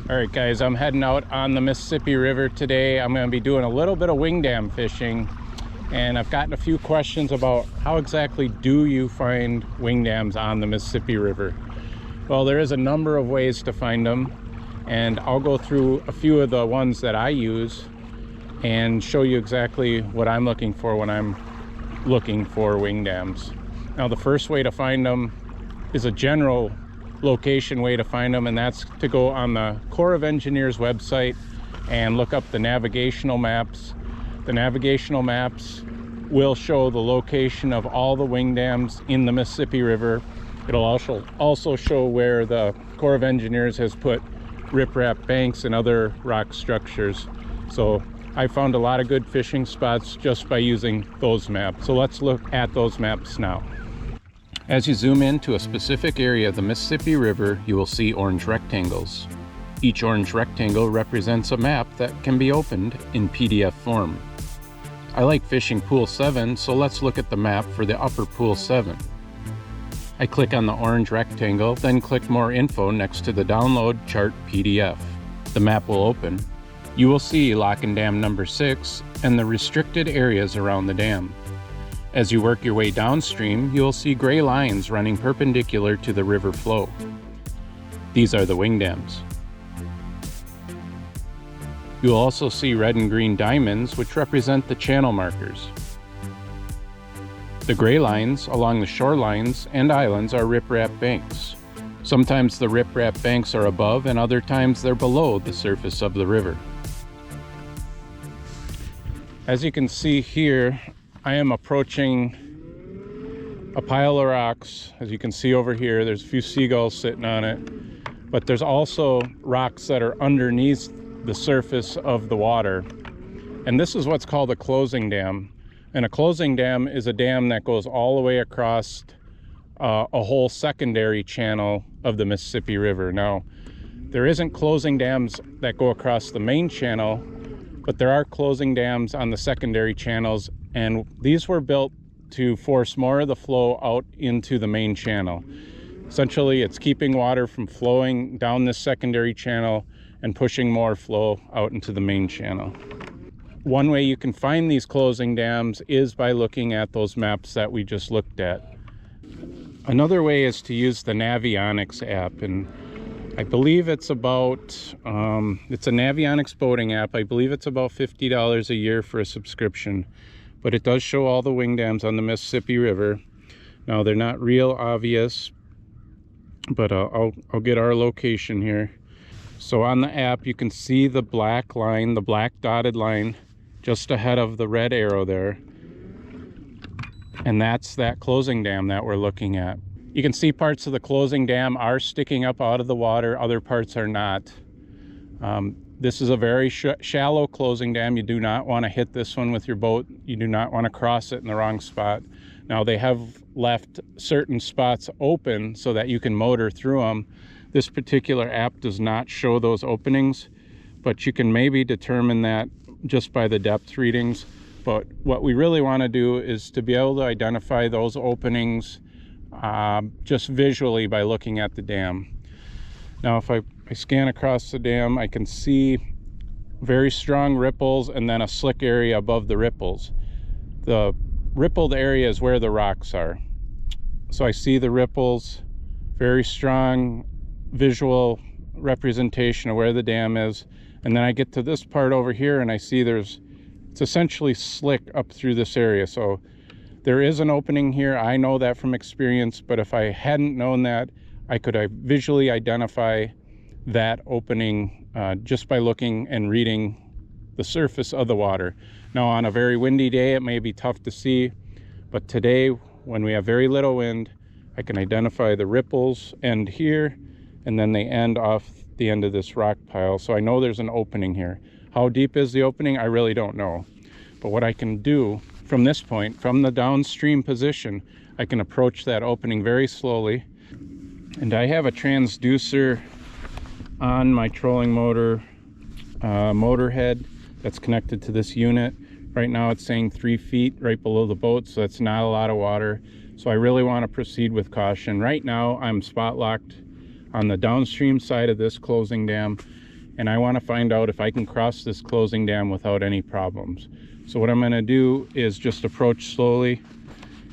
All right, guys, I'm heading out on the Mississippi River today. I'm going to be doing a little bit of wing dam fishing, and I've gotten a few questions about how exactly do you find wing dams on the Mississippi River. Well, there is a number of ways to find them, and I'll go through a few of the ones that I use and show you exactly what I'm looking for when I'm looking for wing dams. Now, the first way to find them is a general location way to find them, and that's to go on the Corps of Engineers website and look up the navigational maps. The navigational maps will show the location of all the wing dams in the Mississippi River. It'll also show where the Corps of Engineers has put riprap banks and other rock structures. So I found a lot of good fishing spots just by using those maps. So let's look at those maps now. As you zoom into a specific area of the Mississippi River, you will see orange rectangles. Each orange rectangle represents a map that can be opened in PDF form. I like fishing Pool 7, so let's look at the map for the upper Pool 7. I click on the orange rectangle, then click More Info next to the Download Chart PDF. The map will open. You will see Lock and Dam number 6 and the restricted areas around the dam. As you work your way downstream, you will see gray lines running perpendicular to the river flow. These are the wing dams. You will also see red and green diamonds, which represent the channel markers. The gray lines along the shorelines and islands are riprap banks. Sometimes the riprap banks are above and other times they're below the surface of the river. As you can see here, I am approaching a pile of rocks. As you can see over here, there's a few seagulls sitting on it, but there's also rocks that are underneath the surface of the water. And this is what's called a closing dam. And a closing dam is a dam that goes all the way across a whole secondary channel of the Mississippi River. Now, there isn't closing dams that go across the main channel, but there are closing dams on the secondary channels, and these were built to force more of the flow out into the main channel. Essentially, it's keeping water from flowing down this secondary channel and pushing more flow out into the main channel. One way you can find these closing dams is by looking at those maps that we just looked at. Another way is to use the Navionics app, and I believe it's about, it's a Navionics Boating App. I believe it's about $50 a year for a subscription, but it does show all the wing dams on the Mississippi River. Now, they're not real obvious, but I'll get our location here. So on the app, you can see the black line, the black dotted line, just ahead of the red arrow there. And that's that closing dam that we're looking at. You can see parts of the closing dam are sticking up out of the water, other parts are not. This is a very shallow closing dam. You do not want to hit this one with your boat. You do not want to cross it in the wrong spot. Now, they have left certain spots open so that you can motor through them. This particular app does not show those openings, but you can maybe determine that just by the depth readings. But what we really want to do is to be able to identify those openings just visually by looking at the dam. Now, if I scan across the dam, I can see very strong ripples and then a slick area above the ripples. The rippled area is where the rocks are. So I see the ripples, very strong visual representation of where the dam is. And then I get to this part over here and I see it's essentially slick up through this area. So there is an opening here. I know that from experience, but if I hadn't known that, I could visually identify that opening just by looking and reading the surface of the water. Now, on a very windy day, it may be tough to see, but today, when we have very little wind, I can identify the ripples end here, and then they end off the end of this rock pile. So I know there's an opening here. How deep is the opening? I really don't know. But what I can do from this point, from the downstream position, I can approach that opening very slowly. And I have a transducer on my trolling motor head that's connected to this unit. Right now it's saying 3 feet right below the boat, so that's not a lot of water. So I really want to proceed with caution. Right now I'm spot locked on the downstream side of this closing dam, and I want to find out if I can cross this closing dam without any problems. So what I'm going to do is just approach slowly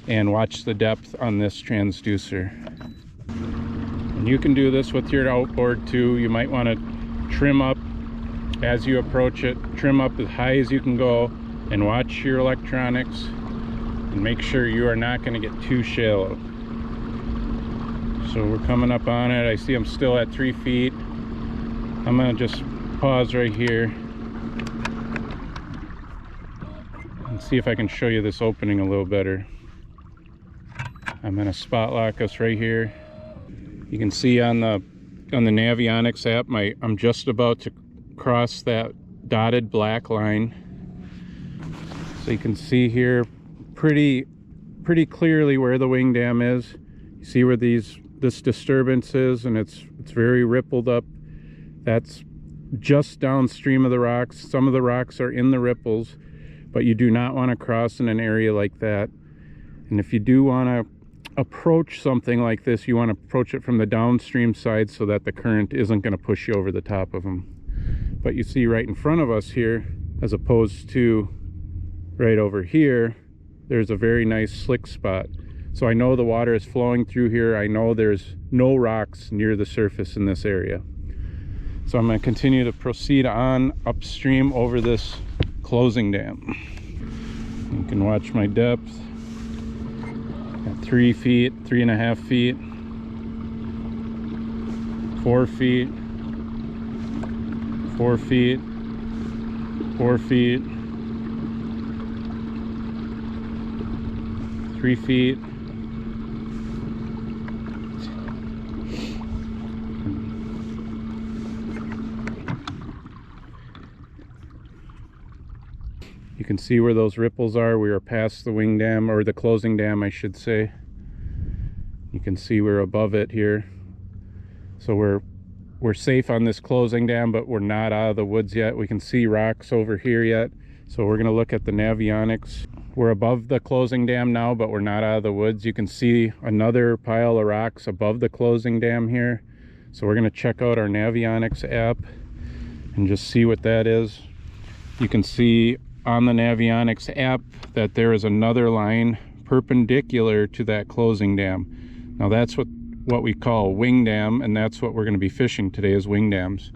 and watch the depth on this transducer. And you can do this with your outboard too. You might want to trim up as you approach it, trim up as high as you can go, and watch your electronics and make sure you are not going to get too shallow. So we're coming up on it. I see I'm still at 3 feet. I'm going to just pause right here and see if I can show you this opening a little better. I'm going to spot lock us right here. You can see on the Navionics app, I'm just about to cross that dotted black line. So you can see here pretty clearly where the wing dam is. You see where this disturbance is, and it's very rippled up. That's just downstream of the rocks. Some of the rocks are in the ripples, but you do not want to cross in an area like that. And if you do want to approach something like this, you want to approach it from the downstream side so that the current isn't going to push you over the top of them. But you see right in front of us here, as opposed to right over here, there's a very nice slick spot. So I know the water is flowing through here. I know there's no rocks near the surface in this area. So I'm going to continue to proceed on upstream over this closing dam. You can watch my depth at 3 feet, 3.5 feet, 4 feet, 4 feet, 4 feet, 3 feet. You can see where those ripples are. We are past the wing dam, or the closing dam, I should say. You can see we're above it here. So we're safe on this closing dam, but we're not out of the woods yet. We can see rocks over here yet. So we're going to look at the Navionics. We're above the closing dam now, but we're not out of the woods. You can see another pile of rocks above the closing dam here. So we're going to check out our Navionics app and just see what that is. You can see on the Navionics app that there is another line perpendicular to that closing dam. Now that's what we call wing dam, and that's what we're going to be fishing today, is wing dams.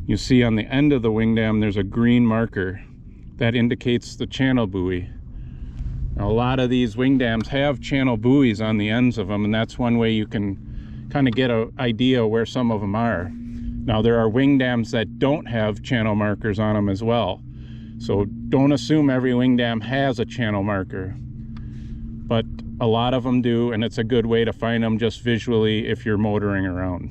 You see on the end of the wing dam there's a green marker that indicates the channel buoy. Now a lot of these wing dams have channel buoys on the ends of them, and that's one way you can kind of get an idea where some of them are. Now there are wing dams that don't have channel markers on them as well. So don't assume every wing dam has a channel marker, but a lot of them do, and it's a good way to find them just visually if you're motoring around.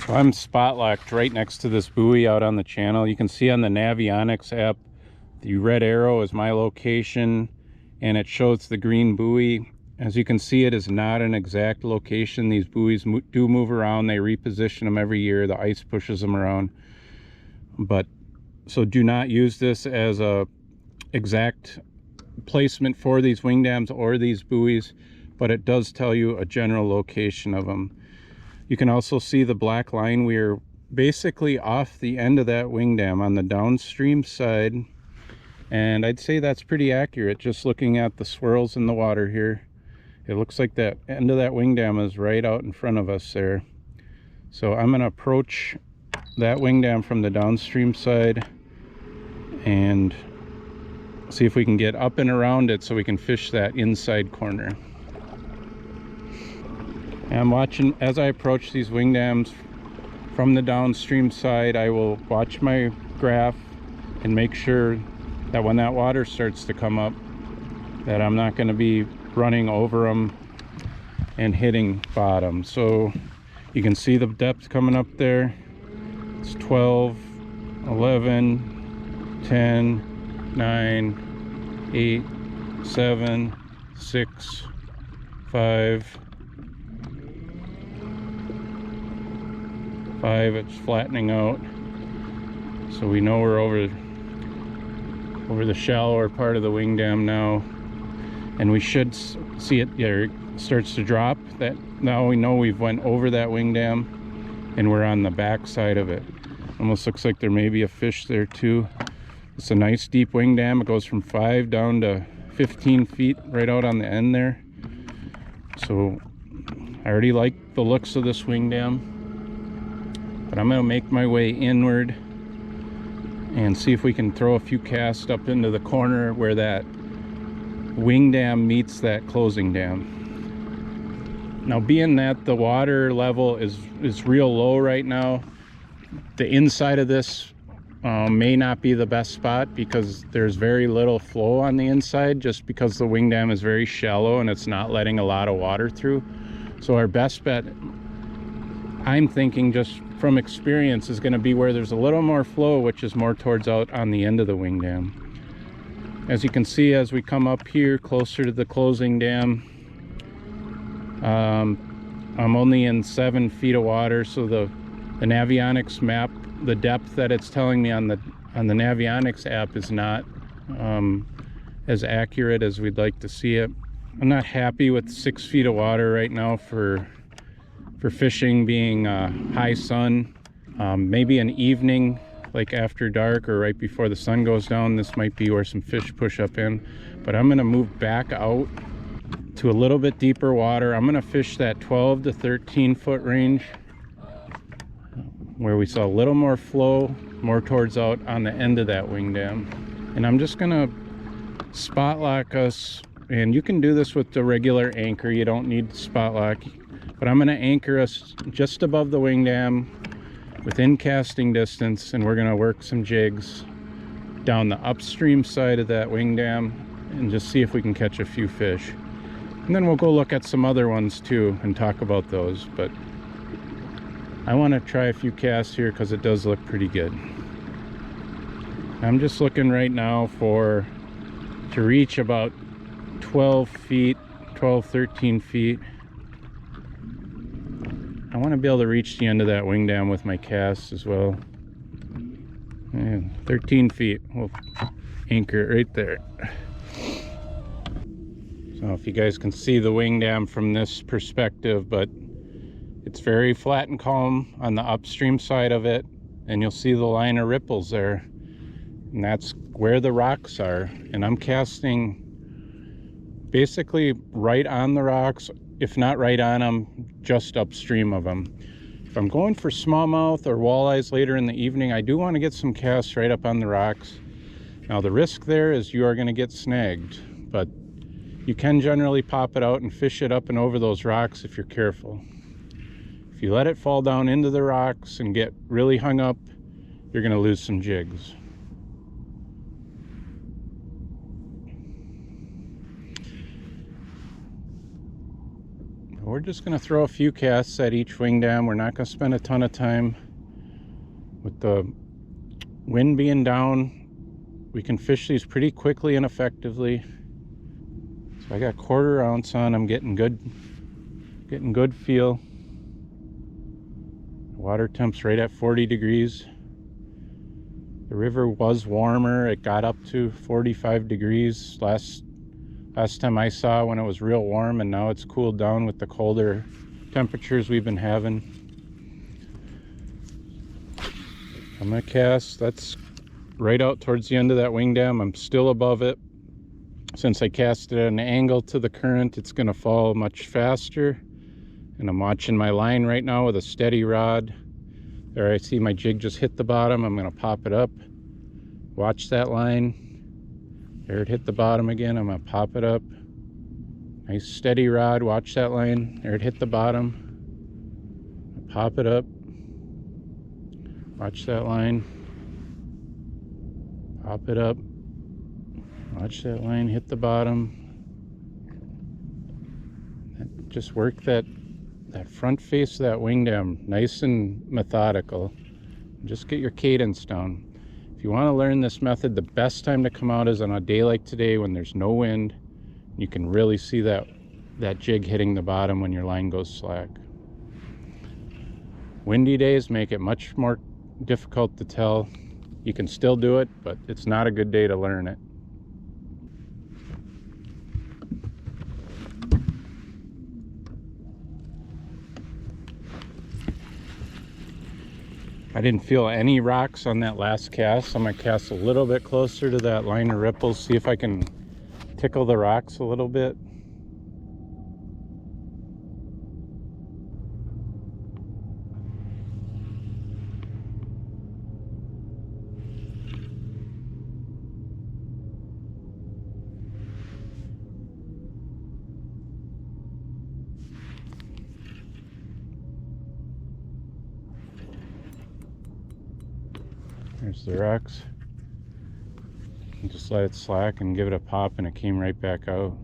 So I'm spot locked right next to this buoy out on the channel. You can see on the Navionics app, the red arrow is my location, and it shows the green buoy. As you can see, it is not an exact location. These buoys do move around. They reposition them every year. The ice pushes them around. But so do not use this as a exact placement for these wing dams or these buoys, but it does tell you a general location of them. You can also see the black line. We are basically off the end of that wing dam on the downstream side, and I'd say that's pretty accurate just looking at the swirls in the water here. It looks like that end of that wing dam is right out in front of us there. So I'm going to approach that wing dam from the downstream side and see if we can get up and around it so we can fish that inside corner. And I'm watching as I approach these wing dams from the downstream side. I will watch my graph and make sure that when that water starts to come up, that I'm not going to be running over them and hitting bottom. So you can see the depth coming up there. It's 12, 11, 10, 9, 8, 7, 6, 5. It's flattening out. So we know we're over the shallower part of the wing dam now. And we should see it there. It starts to drop. That now we know we've went over that wing dam. and we're on the back side of it. Almost looks like there may be a fish there too. It's a nice deep wing dam. It goes from 5 down to 15 feet right out on the end there. So I already like the looks of this wing dam, but I'm going to make my way inward and see if we can throw a few casts up into the corner where that wing dam meets that closing dam. Now, being that the water level is real low right now, the inside of this may not be the best spot because there's very little flow on the inside, just because the wing dam is very shallow and it's not letting a lot of water through. So our best bet, I'm thinking just from experience, is going to be where there's a little more flow, which is more towards out on the end of the wing dam. As you can see, as we come up here closer to the closing dam, I'm only in 7 feet of water, so the Navionics map, the depth that it's telling me on the Navionics app is not as accurate as we'd like to see it. I'm not happy with 6 feet of water right now for fishing, being high sun. Maybe an evening, like after dark or right before the sun goes down, this might be where some fish push up in. But I'm gonna move back out to a little bit deeper water. I'm gonna fish that 12 to 13 foot range where we saw a little more flow, more towards out on the end of that wing dam. And I'm just gonna spot lock us, and you can do this with the regular anchor, you don't need spot lock, but I'm gonna anchor us just above the wing dam within casting distance, and we're gonna work some jigs down the upstream side of that wing dam and just see if we can catch a few fish. And then we'll go look at some other ones too and talk about those. But I want to try a few casts here because it does look pretty good. I'm just looking right now to reach about 12 feet, 12, 13 feet. I want to be able to reach the end of that wing dam with my casts as well. And 13 feet, we'll anchor it right there. So if you guys can see the wing dam from this perspective, but it's very flat and calm on the upstream side of it, and you'll see the line of ripples there, and that's where the rocks are. And I'm casting basically right on the rocks, if not right on them, just upstream of them. If I'm going for smallmouth or walleyes later in the evening, I do want to get some casts right up on the rocks. Now the risk there is you are going to get snagged, but you can generally pop it out and fish it up and over those rocks if you're careful. If you let it fall down into the rocks and get really hung up, you're going to lose some jigs. We're just going to throw a few casts at each wing dam. We're not going to spend a ton of time. With the wind being down, we can fish these pretty quickly and effectively. So I got 1/4 ounce on. I'm getting good feel. Water temp's right at 40 degrees. The river was warmer. It got up to 45 degrees last time I saw, when it was real warm, and now it's cooled down with the colder temperatures we've been having. I'm gonna cast. That's right out towards the end of that wing dam. I'm still above it. Since I cast it at an angle to the current, it's going to fall much faster. And I'm watching my line right now with a steady rod. There, I see my jig just hit the bottom. I'm going to pop it up. Watch that line. There, it hit the bottom again. I'm going to pop it up. Nice steady rod. Watch that line. There, it hit the bottom. Pop it up. Watch that line. Pop it up. Watch that line hit the bottom. Just work that front face of that wing dam nice and methodical. Just get your cadence down. If you want to learn this method, the best time to come out is on a day like today when there's no wind. You can really see that jig hitting the bottom when your line goes slack. Windy days make it much more difficult to tell. You can still do it, but it's not a good day to learn it. I didn't feel any rocks on that last cast. I'm gonna cast a little bit closer to that line of ripples, see if I can tickle the rocks a little bit. There's the rocks. And just let it slack and give it a pop, and it came right back out.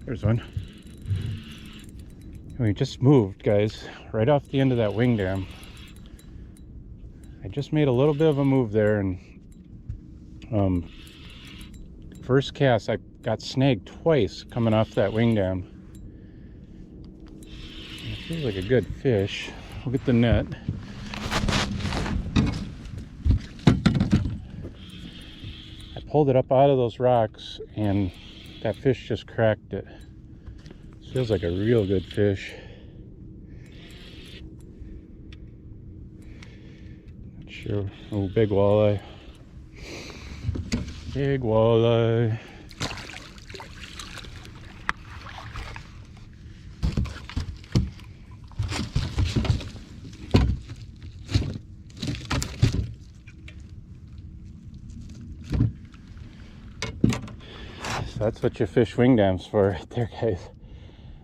There's one. We just moved, guys, right off the end of that wing dam. I just made a little bit of a move there, and first cast I got snagged twice coming off that wing dam. It feels like a good fish. We'll get the net. I pulled it up out of those rocks and that fish just cracked it. This feels like a real good fish. Sure. Oh, big walleye. Big walleye. So that's what you fish wing dams for right there, guys.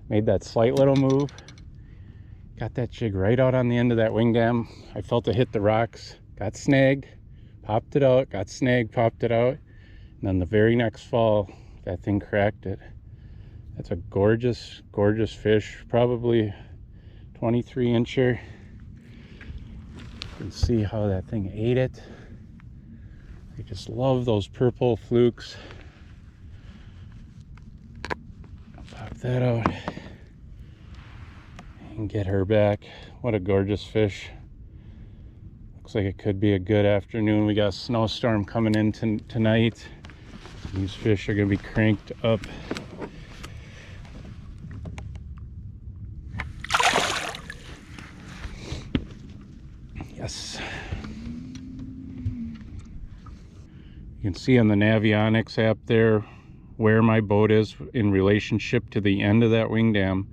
Made that slight little move. Got that jig right out on the end of that wing dam. I felt it hit the rocks. Got snagged, popped it out, got snagged, popped it out, and then the very next fall, that thing cracked it. That's a gorgeous, gorgeous fish, probably 23-incher. You can see how that thing ate it. I just love those purple flukes. I'll pop that out and get her back. What a gorgeous fish. Looks like it could be a good afternoon. We got a snowstorm coming in tonight. These fish are going to be cranked up. Yes. You can see on the Navionics app there where my boat is in relationship to the end of that wing dam.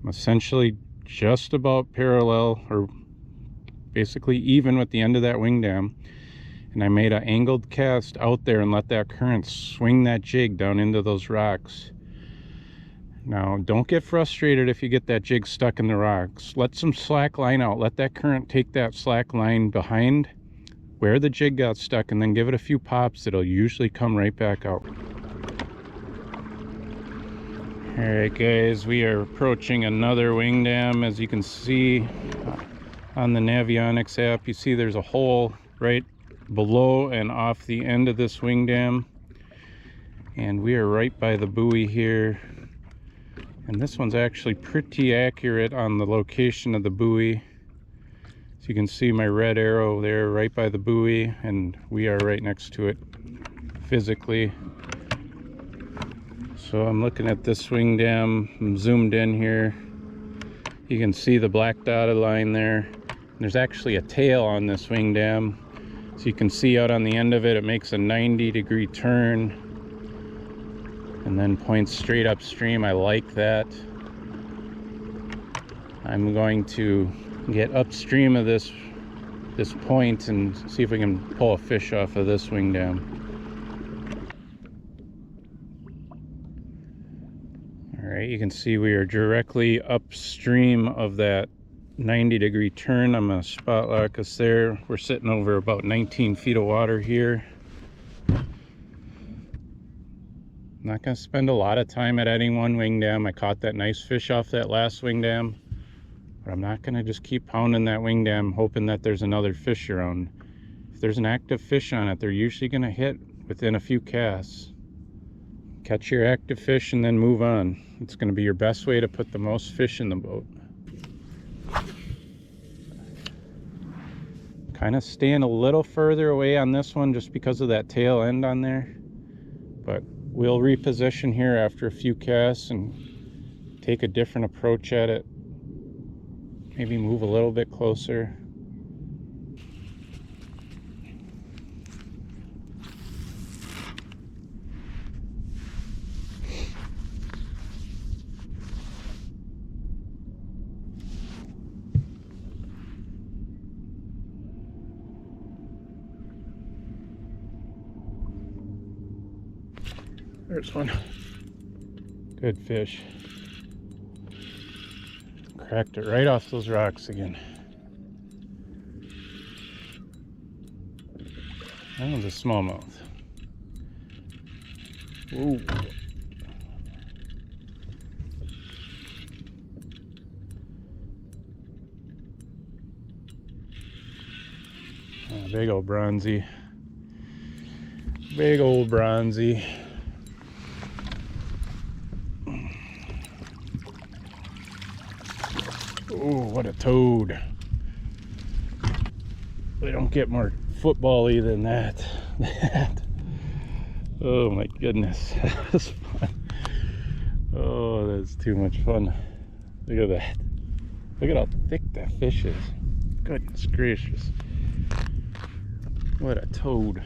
I'm essentially just about parallel, or basically even with the end of that wing dam, and I made an angled cast out there and let that current swing that jig down into those rocks. Now don't get frustrated if you get that jig stuck in the rocks. Let some slack line out, let that current take that slack line behind where the jig got stuck, and then give it a few pops. It'll usually come right back out. All right, guys, we are approaching another wing dam. As you can see on the Navionics app, you see there's a hole right below and off the end of this wing dam, and we are right by the buoy here, and this one's actually pretty accurate on the location of the buoy. So you can see my red arrow there right by the buoy, and we are right next to it physically. So I'm looking at this swing dam. I'm zoomed in here. You can see the black dotted line there. There's actually a tail on this swing dam. So you can see out on the end of it, it makes a 90-degree turn and then points straight upstream. I like that. I'm going to get upstream of this point and see if we can pull a fish off of this wing dam. All right, you can see we are directly upstream of that 90-degree turn. I'm gonna spot lock us there. We're sitting over about 19 feet of water here. I'm not gonna spend a lot of time at any one wing dam. I caught that nice fish off that last wing dam, but I'm not gonna just keep pounding that wing dam hoping that there's another fish around. If there's an active fish on it, they're usually gonna hit within a few casts. Catch your active fish and then move on. It's going to be your best way to put the most fish in the boat. Kind of staying a little further away on this one just because of that tail end on there. But we'll reposition here after a few casts and take a different approach at it. Maybe move a little bit closer. There's one. Good fish. Cracked it right off those rocks again. That was a smallmouth. Ooh. Oh, big old bronzy. Big old bronzy. Oh, what a toad. They don't get more football-y than that. Oh my goodness. That's fun. Oh, that's too much fun. Look at that. Look at how thick that fish is. Goodness gracious. What a toad.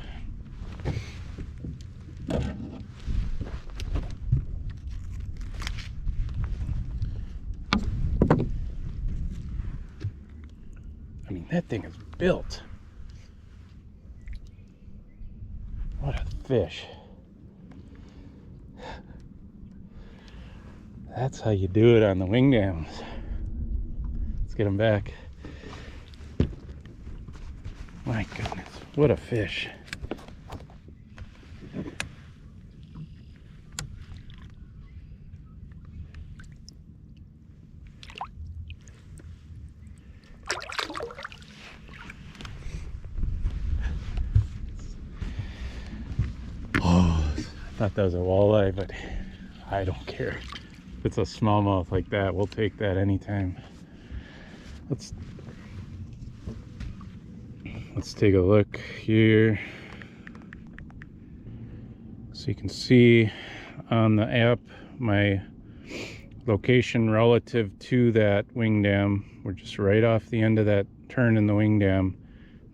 I mean, that thing is built. What a fish. That's how you do it on the wing dams. Let's get him back. My goodness, what a fish. I thought that was a walleye, but I don't care. If it's a smallmouth like that, we'll take that anytime. Let's take a look here. So you can see on the app my location relative to that wing dam. We're just right off the end of that turn in the wing dam.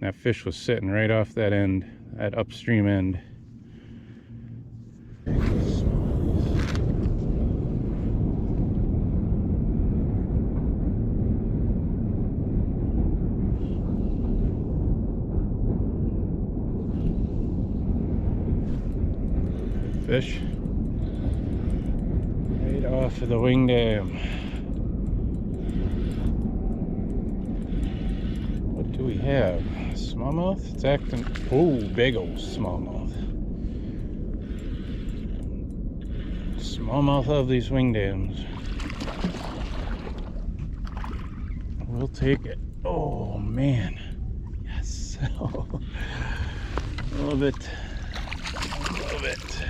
That fish was sitting right off that end, that upstream end. Fish right off of the wing dam. What do we have? Smallmouth? It's acting. Oh, big old smallmouth. Smallmouth of these wing dams. We'll take it. Oh man, yes. Love it. Love it.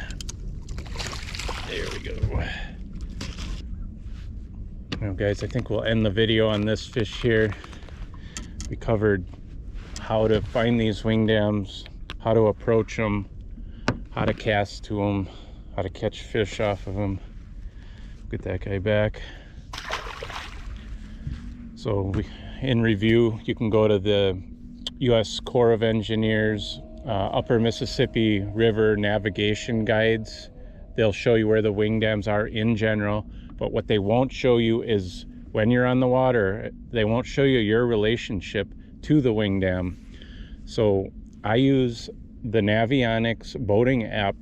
There we go. Well, guys, I think we'll end the video on this fish here. We covered how to find these wing dams, how to approach them, how to cast to them, how to catch fish off of them. Get that guy back. So in review, you can go to the U.S. Corps of Engineers Upper Mississippi River navigation guides. They'll show you where the wing dams are in general, but what they won't show you is when you're on the water, they won't show you your relationship to the wing dam. So I use the Navionics Boating App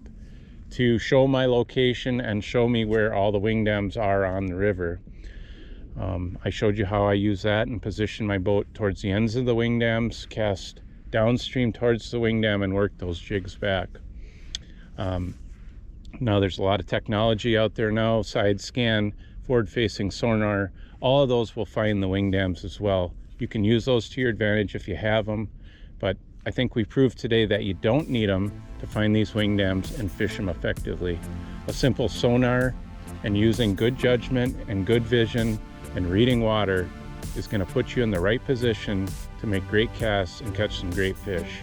to show my location and show me where all the wing dams are on the river. I showed you how I use that and position my boat towards the ends of the wing dams, cast downstream towards the wing dam, and work those jigs back. Now there's a lot of technology out there now, side scan, forward facing sonar, all of those will find the wing dams as well. You can use those to your advantage if you have them, but I think we proved today that you don't need them to find these wing dams and fish them effectively. A simple sonar and using good judgment and good vision and reading water is going to put you in the right position to to make great casts and catch some great fish.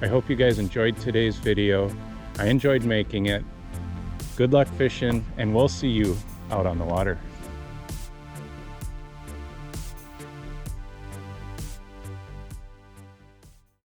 I hope you guys enjoyed today's video. I enjoyed making it. Good luck fishing, and we'll see you out on the water.